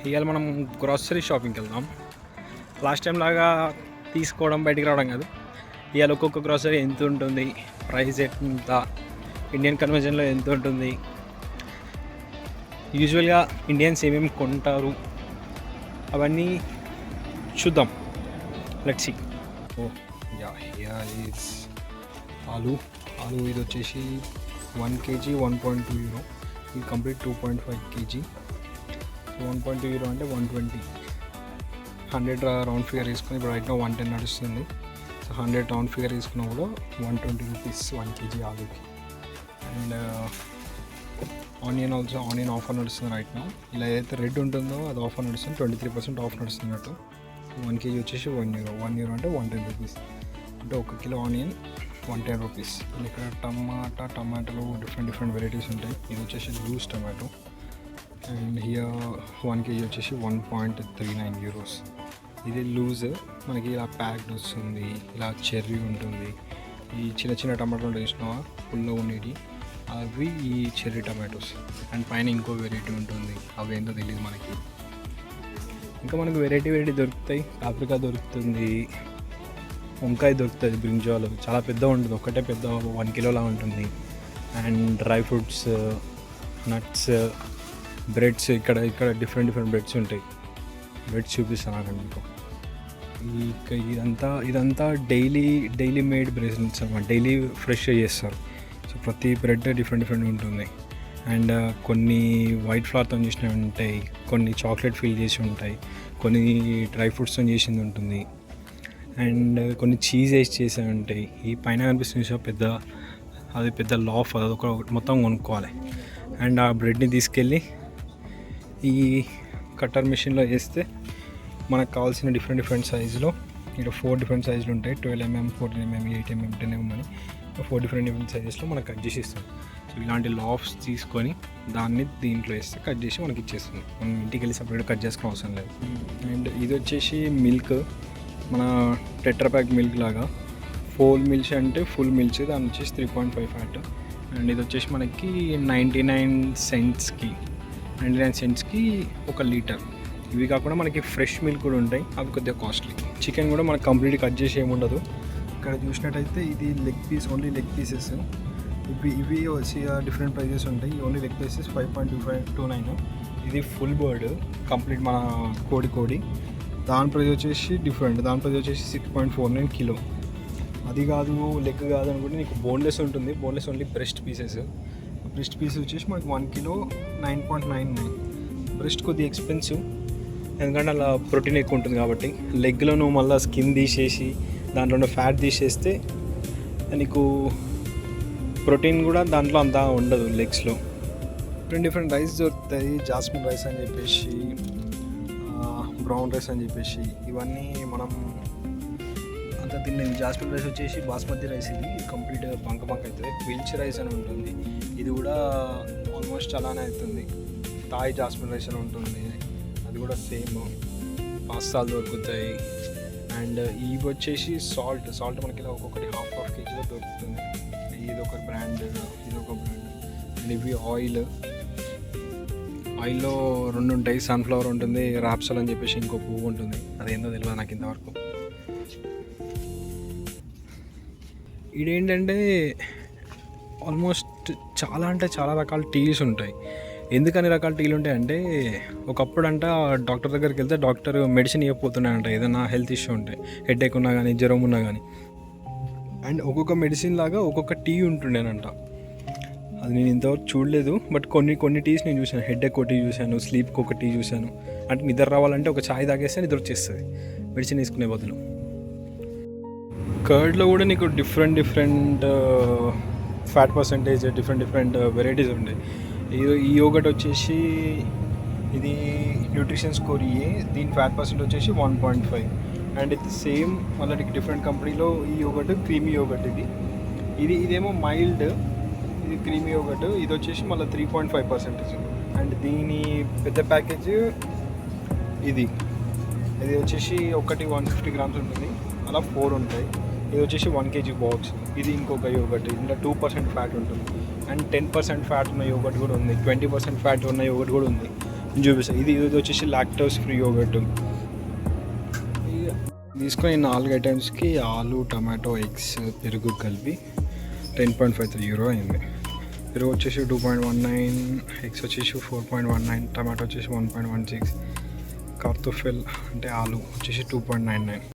ఇవాళ మనం గ్రాసరీ షాపింగ్కి వెళ్దాం. లాస్ట్ టైం లాగా తీసుకోవడం బయటికి రావడం కాదు. ఇవాళ ఒక్కొక్క గ్రాసరీ ఎంత ఉంటుంది, ప్రైస్ ఎంత, ఇండియన్ కన్వర్జన్లో ఎంత ఉంటుంది, యూజువల్గా ఇండియన్స్ ఏమేమి కొంటారు అవన్నీ చూద్దాం. Let's see. యా ఈజ్ ఆలు ఇది వచ్చేసి 1 kg 1.2 euro. ఇది కంప్లీట్ 2.5 kg. 1.2 euro అంటే 120. 100 రౌండ్ ఫిగర్ వేసుకుని ఇప్పుడు రైట్ 110 నడుస్తుంది. సో 100 రౌండ్ ఫిగర్ వేసుకున్నా కూడా 120 రూపీస్ 1 kg ఆలుకి. అండ్ ఆనియన్ ఆఫర్ నడుస్తుంది రైట్ నౌ. ఇలా ఏదైతే రెడ్ ఉంటుందో అది ఆఫర్ నడుస్తుంది, 23% ఆఫ్ నడుస్తున్నట్టు. 1 kg వచ్చేసి 1 euro. 1 euro అంటే 110 రూపీస్. అంటే 1 కిలో ఆనియన్ 110 రూపీస్. ఇక్కడ టమాటాలో డిఫరెంట్ వెరైటీస్ ఉంటాయి. ఇది వచ్చేసి loose tomato. And here 1 kg వచ్చేసి 1.39 euros. ఇది లూజ్, మనకి ఇలా ప్యాక్డ్ వస్తుంది. ఇలా చెర్రీ ఉంటుంది. ఈ చిన్న టమాటోలు వేసినావా పుల్లో ఉండేవి అవి ఈ చెర్రీ టమాటోస్. అండ్ పైన ఇంకో వెరైటీ ఉంటుంది, అవి ఏంటో తెలియదు మనకి. ఇంకా మనకు వెరైటీ దొరుకుతాయి. పాప్రికా దొరుకుతుంది, వంకాయ దొరుకుతుంది, బ్రింజాల్ చాలా పెద్ద ఉంటుంది, ఒక్కటే పెద్ద 1 కిలోలా ఉంటుంది. And dry fruits, nuts, breads. ఇక్కడ డిఫరెంట్ బ్రెడ్స్ ఉంటాయి. బ్రెడ్స్ చూపిస్తాను అక్కడ మీకు. ఇదంతా డైలీ మేడ్ బ్రెడ్స్ అన్నమాట. డైలీ ఫ్రెష్గా చేస్తారు. సో ప్రతి బ్రెడ్ డిఫరెంట్ ఉంటుంది. అండ్ కొన్ని వైట్ ఫ్లవర్తో చేసినవి ఉంటాయి, కొన్ని చాక్లెట్ ఫిల్ చేసి ఉంటాయి, కొన్ని డ్రై ఫ్రూట్స్తో చేసింది ఉంటుంది, అండ్ కొన్ని చీజ్ వేసి చేసే ఉంటాయి. ఈ పైన కనిపిస్తుంది పెద్ద లాఫ్, అదొక మొత్తం కొనుక్కోవాలి. అండ్ ఆ బ్రెడ్ని తీసుకెళ్ళి ఈ కట్టర్ మిషన్లో వేస్తే మనకు కావాల్సిన డిఫరెంట్ సైజులో, ఇక్కడ 4 డిఫరెంట్ సైజులు ఉంటాయి. 12mm, 14mm, 8mm, 10mm అని 4 డిఫరెంట్ సైజెస్లో మనకు కట్ చేసి ఇస్తుంది. సో ఇలాంటి లాఫ్స్ తీసుకొని దాన్ని దీంట్లో వేస్తే కట్ చేసి మనకి ఇచ్చేస్తుంది. మనం ఇంటికి వెళ్ళి సపరేట్గా కట్ చేసుకోవడం అవసరం లేదు. అండ్ ఇది వచ్చేసి మిల్క్, మన టెట్రా ప్యాక్ మిల్క్ లాగా. 4 మిల్క్ అంటే ఫుల్ మిల్క్, దాని వచ్చేసి 3.5 ఫ్యాట్. అండ్ ఇది వచ్చేసి మనకి 99 సెంట్స్కి 1 లీటర్. ఇవి కాకుండా మనకి ఫ్రెష్ మిల్క్ కూడా ఉంటాయి, అవి కొద్దిగా కాస్ట్లీ. చికెన్ కూడా మనకి కంప్లీట్గా కట్ చేసి ఏముండదు. ఇక్కడ చూసినట్టయితే ఇది ఓన్లీ లెగ్ పీసెస్. ఇవి వచ్చి డిఫరెంట్ ప్రైజెస్ ఉంటాయి. Only leg pieces 5.29. ఇది ఫుల్ బర్డ్ కంప్లీట్ మన కోడి. దాని ప్రైజ్ వచ్చేసి డిఫరెంట్. దాని ప్రైజ్ వచ్చేసి 6.49 కిలో. అది కాదు, లెగ్ కాదు అనుకుంటే నీకు బోన్లెస్ ఉంటుంది. Boneless only breast pieces. Breast piece వచ్చేసి మనకి 1 కిలో 9.99. బ్రెస్ట్ కొద్దిగా ఎక్స్పెన్సివ్, ఎందుకంటే అలా ప్రోటీన్ ఎక్కువ ఉంటుంది కాబట్టి. లెగ్లో నువ్వు మళ్ళీ స్కిన్ తీసేసి దాంట్లో ఉన్న ఫ్యాట్ తీసేస్తే నీకు ప్రోటీన్ కూడా దాంట్లో అంతా ఉండదు లెగ్స్లో. డిఫరెంట్ రైస్ దొరుకుతాయి. జాస్మిన్ రైస్ అని చెప్పేసి, బ్రౌన్ రైస్ అని చెప్పేసి, ఇవన్నీ మనం అంతా తినేది. జాస్మిన్ రైస్ వచ్చేసి బాస్మతి రైస్. ఇది కంప్లీట్ బంక అవుతుంది. విల్చ్ రైస్ అని ఉంటుంది, ఇది కూడా ఆల్మోస్ట్ అలానే అవుతుంది. థాయ్ జాస్మిన్ రైస్ అని ఉంటుంది, అది కూడా సేమ్. పాస్తాలు దొరుకుతాయి. అండ్ ఇవి వచ్చేసి సాల్ట్ మనకి ఇలా ఒక్కొక్కటి హాఫ్ కేజీలో దొరుకుతుంది. ఇది ఒక బ్రాండ్, ఇదొక బ్రాండ్. అండ్ ఇవి ఆయిల్లో 2 ఉంటాయి. సన్ఫ్లవర్ ఉంటుంది, రాప్సల్ అని చెప్పేసి ఇంకో పువ్వు ఉంటుంది, అదేందో తెలియదు నాకు ఇంతవరకు. ఇదేంటంటే ఆల్మోస్ట్ చాలా రకాల టీస్ ఉంటాయి. ఎందుకని రకాల టీలు ఉంటాయంటే, ఒకప్పుడు డాక్టర్ దగ్గరికి వెళ్తే డాక్టర్ మెడిసిన్ ఇవ్వకపోతున్నాయంట ఏదైనా హెల్త్ ఇష్యూ ఉంటే, హెడేక్ ఉన్నా కానీ, జ్వరం ఉన్నా కానీ. అండ్ ఒక్కొక్క మెడిసిన్ లాగా ఒక్కొక్క టీ ఉంటుండేనంట. అది నేను ఇంతవరకు చూడలేదు, బట్ కొన్ని టీస్ నేను చూసాను. హెడేక్ ఒక టీ చూశాను, స్లీప్కి ఒక టీ చూశాను. అంటే నిద్ర రావాలంటే ఒక ఛాయ్ తాగేస్తే నిద్ర వచ్చేస్తుంది మెడిసిన్ తీసుకునే బదులు. కర్డ్లో కూడా నీకు different fat percentage, different varieties ఉంటాయి. ఈ యోగట్ వచ్చేసి ఇది న్యూట్రిషన్ స్కోర్ ఏ, దీని ఫ్యాట్ పర్సెంట్ వచ్చేసి 1.5. అండ్ ఇది సేమ్ మళ్ళీ డిఫరెంట్ కంపెనీలో ఈ యోగట్ క్రీమీ యోగట్. ఇదేమో మైల్డ్, ఇది క్రీమీ యోగట్. ఇది వచ్చేసి మళ్ళీ 3.5%. అండ్ దీని పెద్ద ప్యాకేజ్ ఇది వచ్చేసి ఒకటి 150 గ్రామ్స్ ఉంటుంది, అలా 4 ఉంటాయి. ఇది వచ్చేసి 1 kg బాక్స్. ఇది ఇంకొక యోగట్, ఇందులో 2% ఫ్యాట్ ఉంటుంది. అండ్ 10% ఫ్యాట్ ఉన్న యోగట్ కూడా ఉంది, 20% ఫ్యాట్ ఉన్న యోగట్ కూడా ఉంది. చూపిస్తాను. ఇది వచ్చేసి లాక్టోస్ ఫ్రీ యోగర్ట్. తీసుకొని 4 ఐటమ్స్కి ఆలు, టమాటో, ఎగ్స్, పెరుగు కలిపి 10.53 euro అయింది. పెరుగు వచ్చేసి 2.19, ఎగ్స్ వచ్చేసి 4.19, టమాటో వచ్చేసి 1.16, కార్తోఫెల్ అంటే ఆలు వచ్చేసి 2.99.